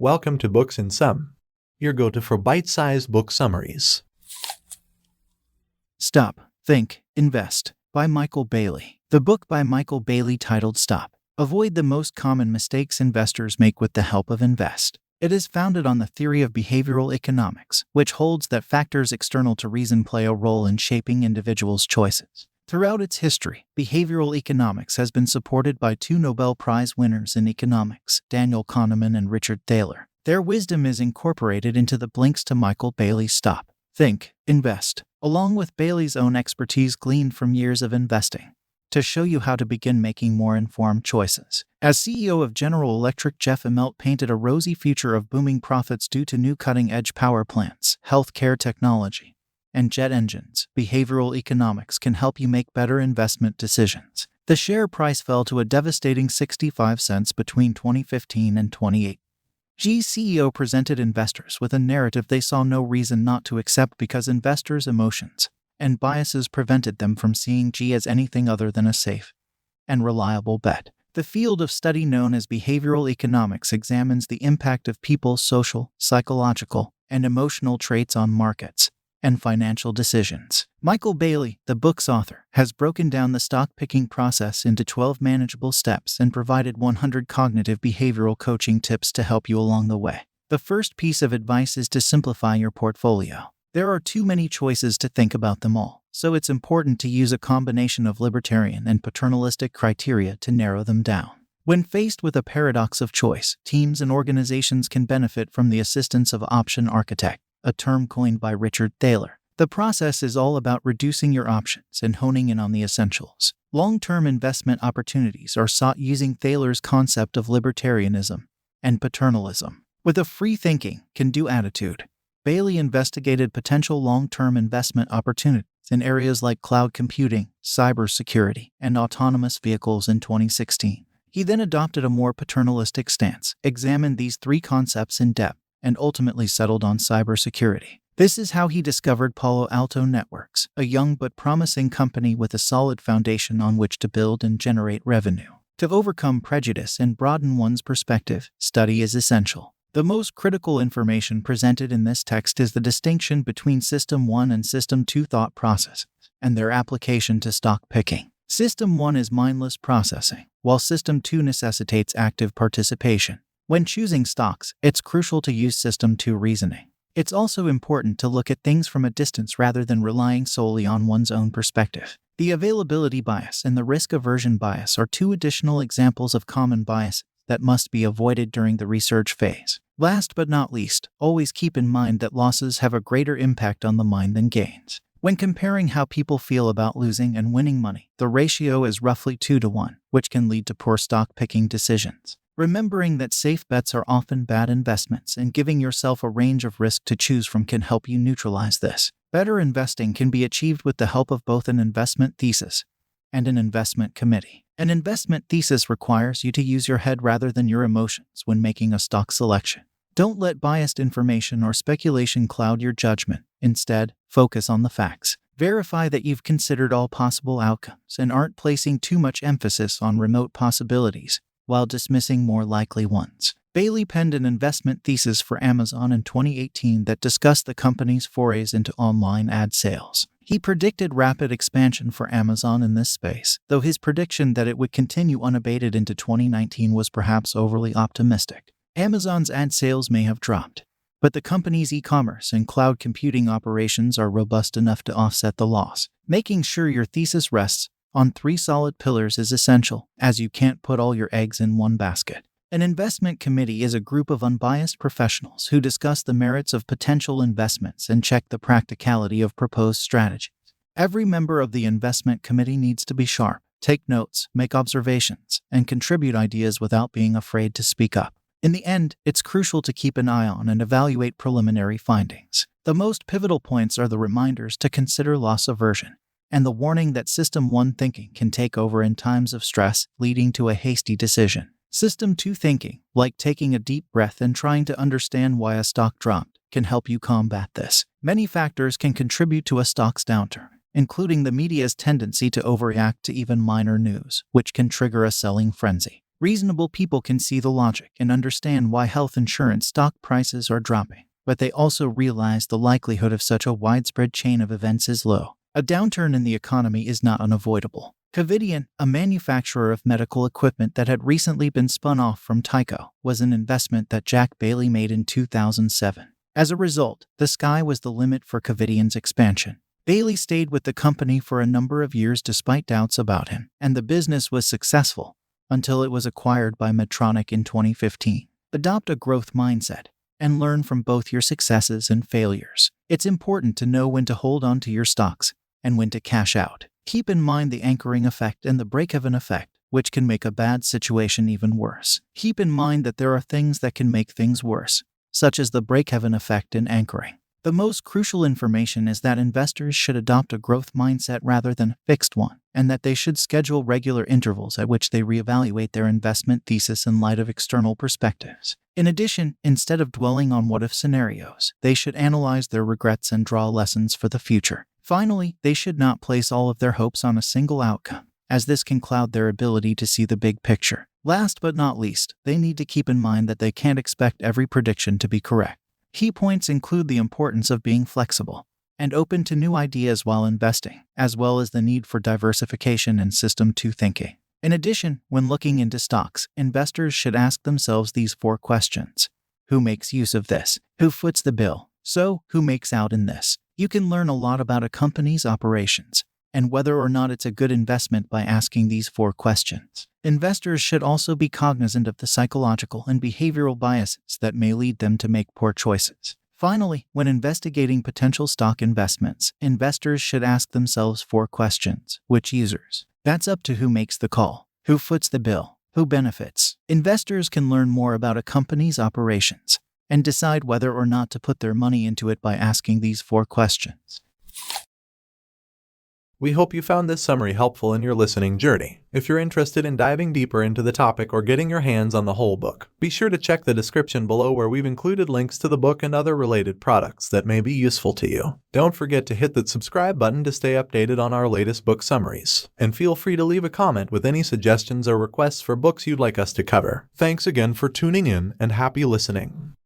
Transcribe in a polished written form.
Welcome to Books in Sum, your go-to for bite-sized book summaries. Stop, Think, Invest by Michael Bailey. The book by Michael Bailey titled Stop, Avoid the Most Common Mistakes Investors Make with the Help of Invest. It is founded on the theory of behavioral economics, which holds that factors external to reason play a role in shaping individuals' choices. Throughout its history, behavioral economics has been supported by two Nobel Prize winners in economics, Daniel Kahneman and Richard Thaler. Their wisdom is incorporated into the blinks to Michael Bailey's Stop, Think, Invest, along with Bailey's own expertise gleaned from years of investing, to show you how to begin making more informed choices. As CEO of General Electric, Jeff Immelt painted a rosy future of booming profits due to new cutting-edge power plants, healthcare technology, and jet engines. Behavioral economics can help you make better investment decisions. The share price fell to a devastating 65 cents between 2015 and 2018. G's CEO presented investors with a narrative they saw no reason not to accept because investors' emotions and biases prevented them from seeing G as anything other than a safe and reliable bet. The field of study known as behavioral economics examines the impact of people's social, psychological, and emotional traits on markets and financial decisions. Michael Bailey, the book's author, has broken down the stock-picking process into 12 manageable steps and provided 100 cognitive behavioral coaching tips to help you along the way. The first piece of advice is to simplify your portfolio. There are too many choices to think about them all, so it's important to use a combination of libertarian and paternalistic criteria to narrow them down. When faced with a paradox of choice, teams and organizations can benefit from the assistance of option architect, a term coined by Richard Thaler. The process is all about reducing your options and honing in on the essentials. Long-term investment opportunities are sought using Thaler's concept of libertarianism and paternalism. With a free-thinking, can-do attitude, Bailey investigated potential long-term investment opportunities in areas like cloud computing, cybersecurity, and autonomous vehicles in 2016. He then adopted a more paternalistic stance, examined these three concepts in depth, and ultimately settled on cybersecurity. This is how he discovered Palo Alto Networks, a young but promising company with a solid foundation on which to build and generate revenue. To overcome prejudice and broaden one's perspective, study is essential. The most critical information presented in this text is the distinction between System 1 and System 2 thought processes and their application to stock picking. System 1 is mindless processing, while System 2 necessitates active participation. When choosing stocks, it's crucial to use System 2 reasoning. It's also important to look at things from a distance rather than relying solely on one's own perspective. The availability bias and the risk aversion bias are two additional examples of common biases that must be avoided during the research phase. Last but not least, always keep in mind that losses have a greater impact on the mind than gains. When comparing how people feel about losing and winning money, the ratio is roughly 2-1, which can lead to poor stock picking decisions. Remembering that safe bets are often bad investments and giving yourself a range of risk to choose from can help you neutralize this. Better investing can be achieved with the help of both an investment thesis and an investment committee. An investment thesis requires you to use your head rather than your emotions when making a stock selection. Don't let biased information or speculation cloud your judgment. Instead, focus on the facts. Verify that you've considered all possible outcomes and aren't placing too much emphasis on remote possibilities while dismissing more likely ones. Bailey penned an investment thesis for Amazon in 2018 that discussed the company's forays into online ad sales. He predicted rapid expansion for Amazon in this space, though his prediction that it would continue unabated into 2019 was perhaps overly optimistic. Amazon's ad sales may have dropped, but the company's e-commerce and cloud computing operations are robust enough to offset the loss. Making sure your thesis rests on 3 solid pillars is essential, as you can't put all your eggs in one basket. An investment committee is a group of unbiased professionals who discuss the merits of potential investments and check the practicality of proposed strategies. Every member of the investment committee needs to be sharp, take notes, make observations, and contribute ideas without being afraid to speak up. In the end, it's crucial to keep an eye on and evaluate preliminary findings. The most pivotal points are the reminders to consider loss aversion and the warning that System 1 thinking can take over in times of stress, leading to a hasty decision. System 2 thinking, like taking a deep breath and trying to understand why a stock dropped, can help you combat this. Many factors can contribute to a stock's downturn, including the media's tendency to overreact to even minor news, which can trigger a selling frenzy. Reasonable people can see the logic and understand why health insurance stock prices are dropping, but they also realize the likelihood of such a widespread chain of events is low. A downturn in the economy is not unavoidable. Covidien, a manufacturer of medical equipment that had recently been spun off from Tyco, was an investment that Jack Bailey made in 2007. As a result, the sky was the limit for Covidien's expansion. Bailey stayed with the company for a number of years despite doubts about him, and the business was successful until it was acquired by Medtronic in 2015. Adopt a growth mindset and learn from both your successes and failures. It's important to know when to hold on to your stocks and when to cash out. Keep in mind the anchoring effect and the break-even effect, which can make a bad situation even worse. Keep in mind that there are things that can make things worse, such as the break-even effect and anchoring. The most crucial information is that investors should adopt a growth mindset rather than a fixed one, and that they should schedule regular intervals at which they reevaluate their investment thesis in light of external perspectives. In addition, instead of dwelling on what-if scenarios, they should analyze their regrets and draw lessons for the future. Finally, they should not place all of their hopes on a single outcome, as this can cloud their ability to see the big picture. Last but not least, they need to keep in mind that they can't expect every prediction to be correct. Key points include the importance of being flexible and open to new ideas while investing, as well as the need for diversification and System 2 thinking. In addition, when looking into stocks, investors should ask themselves these 4 questions. Who makes use of this? Who foots the bill? So, who makes out in this? You can learn a lot about a company's operations and whether or not it's a good investment by asking these 4 questions. Investors should also be cognizant of the psychological and behavioral biases that may lead them to make poor choices. Finally, when investigating potential stock investments, investors should ask themselves 4 questions. Which users? That's up to who makes the call. Who foots the bill? Who benefits? Investors can learn more about a company's operations and decide whether or not to put their money into it by asking these 4 questions. We hope you found this summary helpful in your listening journey. If you're interested in diving deeper into the topic or getting your hands on the whole book, be sure to check the description below where we've included links to the book and other related products that may be useful to you. Don't forget to hit that subscribe button to stay updated on our latest book summaries. And feel free to leave a comment with any suggestions or requests for books you'd like us to cover. Thanks again for tuning in and happy listening.